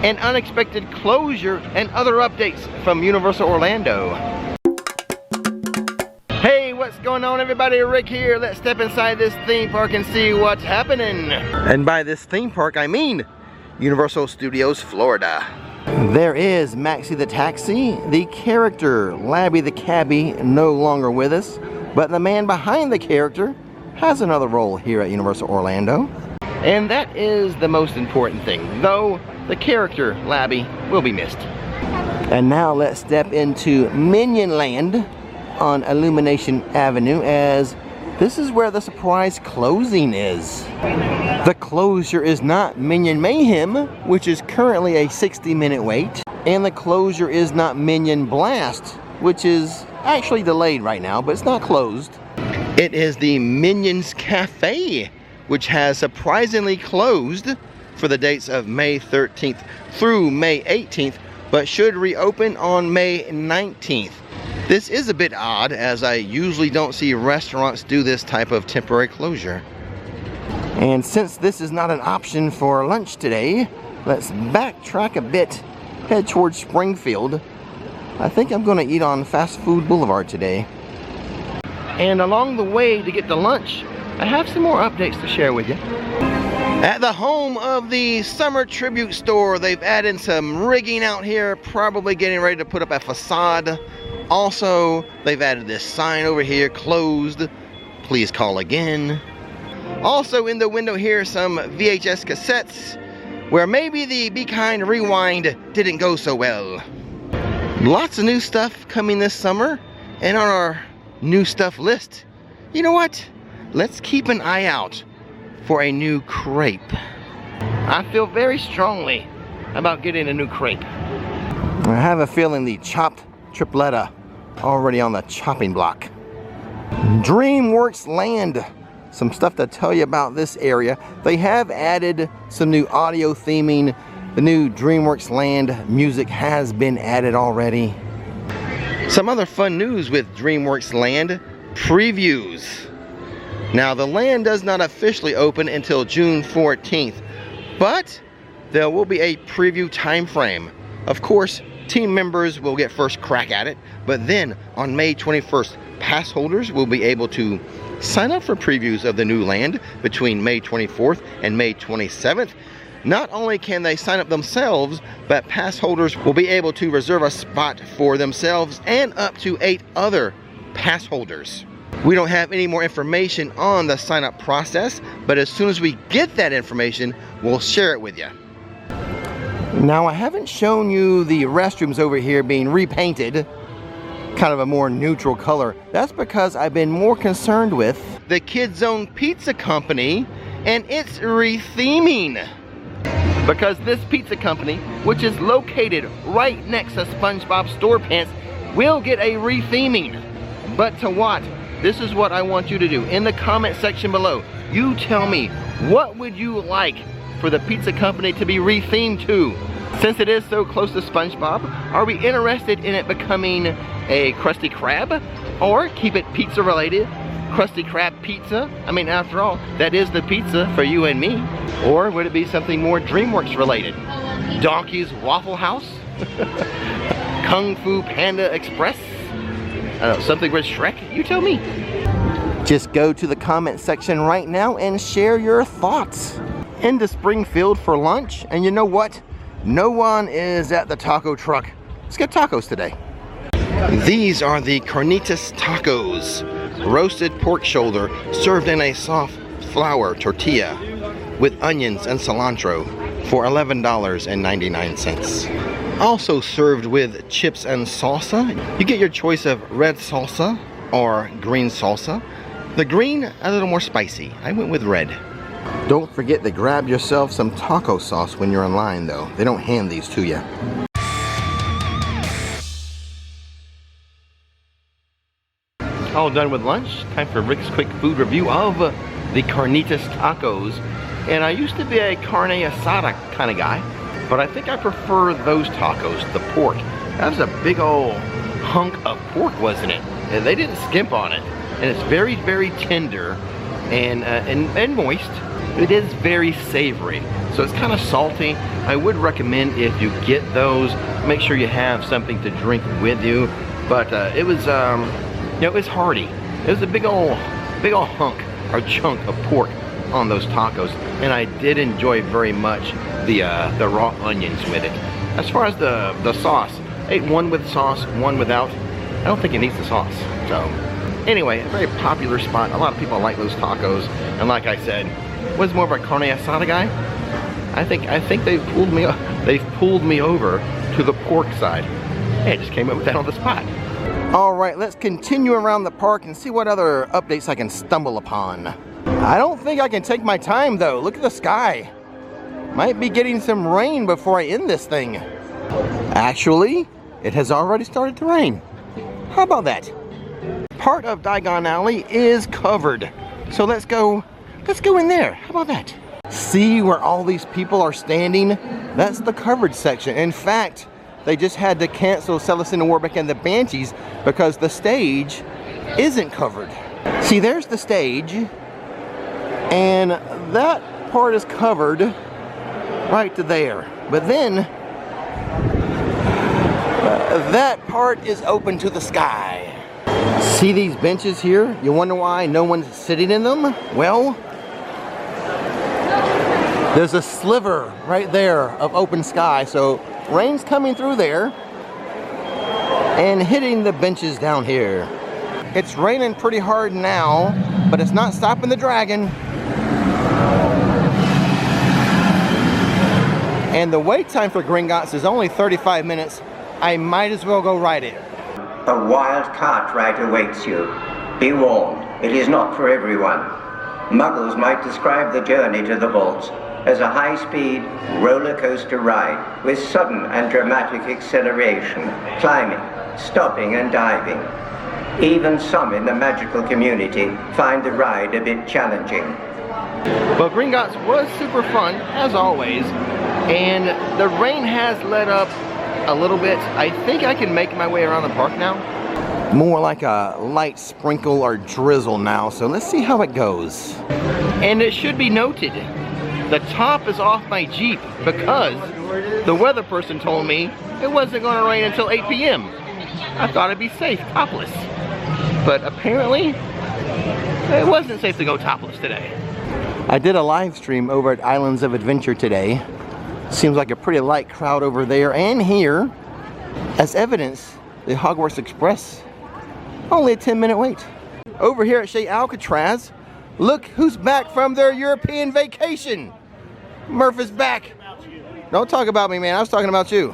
an unexpected closure, and other updates from Universal Orlando. Hey, what's going on everybody? Rick here. Let's step inside this theme park and see what's happening. And by this theme park, I mean Universal Studios Florida. There is Maxie the Taxi, the character Labby the Cabbie, no longer with us, but the man behind the character has another role here at Universal Orlando. And that is the most important thing, though the character Labby will be missed. And now let's step into Minion Land on Illumination Avenue, as this is where the surprise closing is. The closure is not Minion Mayhem, which is currently a 60-minute wait, and the closure is not Minion Blast, which is actually delayed right now, but it's not closed. It is the Minions Cafe, which has surprisingly closed for the dates of May 13th through May 18th, but should reopen on May 19th. This is a bit odd, as I usually don't see restaurants do this type of temporary closure. And since this is not an option for lunch today, let's backtrack a bit, head towards Springfield. I think I'm gonna eat on Fast Food Boulevard today. And along the way to get to lunch, I have some more updates to share with you. At the home of the Summer Tribute Store, they've added some rigging out here, probably getting ready to put up a facade. Also, they've added this sign over here, closed, please call again. Also in the window here, some VHS cassettes, where maybe the Be Kind Rewind didn't go so well. Lots of new stuff coming this summer, and on our new stuff list, you know what? Let's keep an eye out for a new crepe. I feel very strongly about getting a new crepe. I have a feeling the chopped tripletta already on the chopping block. DreamWorks Land. Some stuff to tell you about this area. They have added some new audio theming. The new DreamWorks Land music has been added already. Some other fun news with DreamWorks Land: previews. Now the land does not officially open until June 14th, but there will be a preview time frame. Of course, team members will get first crack at it, but then on May 21st, pass holders will be able to sign up for previews of the new land between May 24th and May 27th. Not only can they sign up themselves, but pass holders will be able to reserve a spot for themselves and up to 8 other pass holders. We don't have any more information on the sign up process, but as soon as we get that information, we'll share it with you. Now, I haven't shown you the restrooms over here being repainted, kind of a more neutral color. That's because I've been more concerned with the Kids Zone Pizza Company and its retheming. Because this pizza company, which is located right next to SpongeBob SquarePants, will get a retheming. But to what? This is what I want you to do. In the comment section below, you tell me, what would you like for the pizza company to be rethemed to? Since it is so close to SpongeBob, are we interested in it becoming a Krusty Krab? Or keep it pizza related, Krusty Krab pizza? I mean, after all, that is the pizza for you and me. Or would it be something more DreamWorks related? Donkey's Waffle House? Kung Fu Panda Express? Something with Shrek? You tell me. Just go to the comment section right now and share your thoughts. Into Springfield for lunch, and you know what? No one is at the taco truck. Let's get tacos today. These are the carnitas tacos. Roasted pork shoulder served in a soft flour tortilla with onions and cilantro for $11.99. Also served with chips and salsa. You get your choice of red salsa or green salsa. The green, a little more spicy. I went with red. Don't forget to grab yourself some taco sauce when you're in line though. They don't hand these to you. All done with lunch. Time for Rick's quick food review of the carnitas tacos. And I used to be a carne asada kind of guy, but I think I prefer those tacos, the pork. That was a big old hunk of pork, wasn't it? And they didn't skimp on it. And it's very, very tender and moist. It is very savory, so it's kind of salty. I would recommend if you get those, make sure you have something to drink with you. But it was, you know, it was hearty. It was a big old hunk or chunk of pork on those tacos, and I did enjoy very much the raw onions with it. As far as the sauce, I ate one with sauce, one without. I don't think it needs the sauce. So anyway, a very popular spot. A lot of people like those tacos, and like I said, was more of a carne asada guy. I think they've pulled me over to the pork side. Hey, I just came up with that on the spot. All right, let's continue around the park and see what other updates I can stumble upon. I don't think I can take my time though. Look at the sky. Might be getting some rain before I end this thing. Actually, it has already started to rain. How about that? Part of Diagon Alley is covered. So let's go in there. How about that? See where all these people are standing? That's the covered section. In fact, they just had to cancel Celestine Warbeck and the Banshees because the stage isn't covered. See, there's the stage, and that part is covered right to there. But then, that part is open to the sky. See these benches here? You wonder why no one's sitting in them? Well, there's a sliver right there of open sky, so rain's coming through there and hitting the benches down here. It's raining pretty hard now, but it's not stopping the dragon. And the wait time for Gringotts is only 35 minutes. I might as well go ride it. A wild cart ride awaits you. Be warned, it is not for everyone. Muggles might describe the journey to the vaults as a high-speed roller coaster ride with sudden and dramatic acceleration, climbing, stopping and diving. Even some in the magical community find the ride a bit challenging. Well, Gringotts was super fun, as always, and the rain has let up a little bit. I think I can make my way around the park now. More like a light sprinkle or drizzle now, so let's see how it goes. And it should be noted, the top is off my Jeep because the weather person told me it wasn't going to rain until 8 p.m. I thought it'd be safe, topless. But apparently, it wasn't safe to go topless today. I did a live stream over at Islands of Adventure today. Seems like a pretty light crowd over there and here. As evidence, the Hogwarts Express, only a 10-minute wait. Over here at Chez Alcatraz, look who's back from their European vacation. Murph is back. Don't talk about me, man. I was talking about you.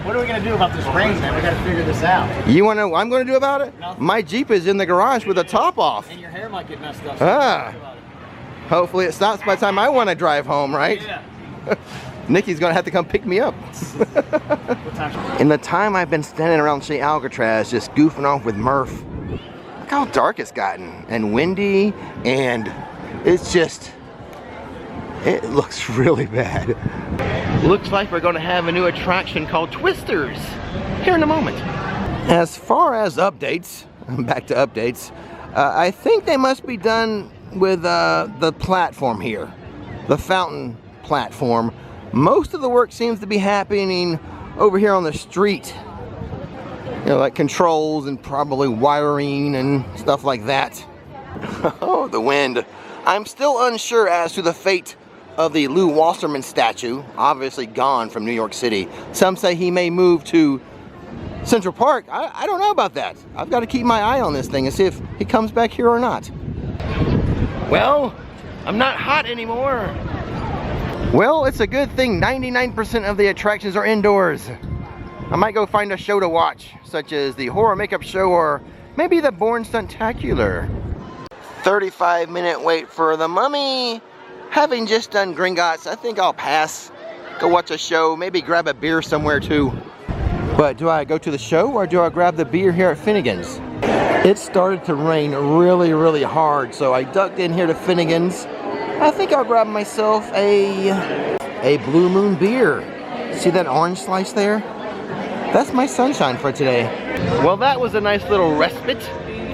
What are we going to do about this rain, man? We got to figure this out. You want to know what I'm going to do about it? Nothing. My Jeep is in the garage with the top off. And your hair might get messed up. Hopefully it stops by the time I want to drive home, right? Yeah. Nikki's going to have to come pick me up. In the time I've been standing around Chez Alcatraz just goofing off with Murph, look how dark it's gotten and windy, and it's just, it looks really bad. Looks like we're going to have a new attraction called Twisters here in a moment. As far as updates, back to updates, I think they must be done with the platform here, the fountain platform. Most of the work seems to be happening over here on the street. You know, like controls and probably wiring and stuff like that. Oh, the wind. I'm still unsure as to the fate of the Lou Wasserman statue, obviously gone from New York City. Some say he may move to Central Park. I don't know about that. I've got to keep my eye on this thing and see if he comes back here or not. Well, I'm not hot anymore. Well, it's a good thing 99% of the attractions are indoors. I might go find a show to watch, such as the horror makeup show or maybe the Born Stuntacular. 35-minute wait for the Mummy. Having just done Gringotts, I think I'll pass. Go watch a show, maybe grab a beer somewhere too. But do I go to the show or do I grab the beer here at Finnegan's? It started to rain really, really hard, so I ducked in here to Finnegan's. I think I'll grab myself a Blue Moon beer. See that orange slice there? That's my sunshine for today. Well, that was a nice little respite.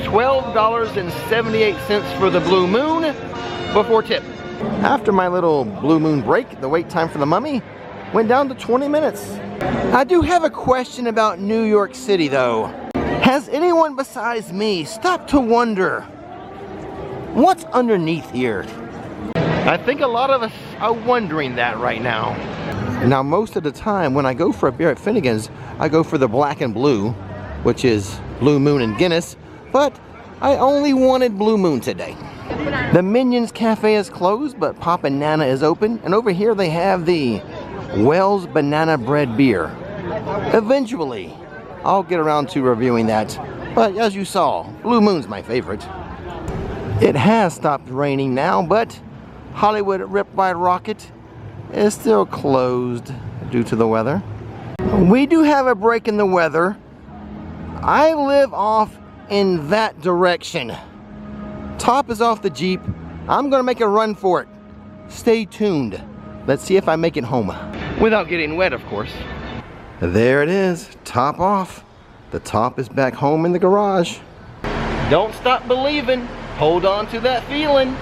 $12.78 for the Blue Moon before tip. After my little blue moon break, the wait time for the mummy went down to 20 minutes. I do have a question about New York City though. Has anyone besides me stopped to wonder what's underneath here? I think a lot of us are wondering that right now. Now most of the time when I go for a beer at Finnegan's, I go for the black and blue, which is Blue Moon and Guinness, but I only wanted Blue Moon today. The Minions Cafe is closed, but Pop and Nana is open, and over here they have the Wells Banana Bread Beer. Eventually, I'll get around to reviewing that, but as you saw, Blue Moon's my favorite. It has stopped raining now, but Hollywood Rip by Rocket is still closed due to the weather. We do have a break in the weather. I live off in that direction. Top is off the Jeep. I'm gonna make a run for it. Stay tuned. Let's see if I make it home. Without getting wet, of course. There it is, top off. The top is back home in the garage. Don't stop believing. Hold on to that feeling.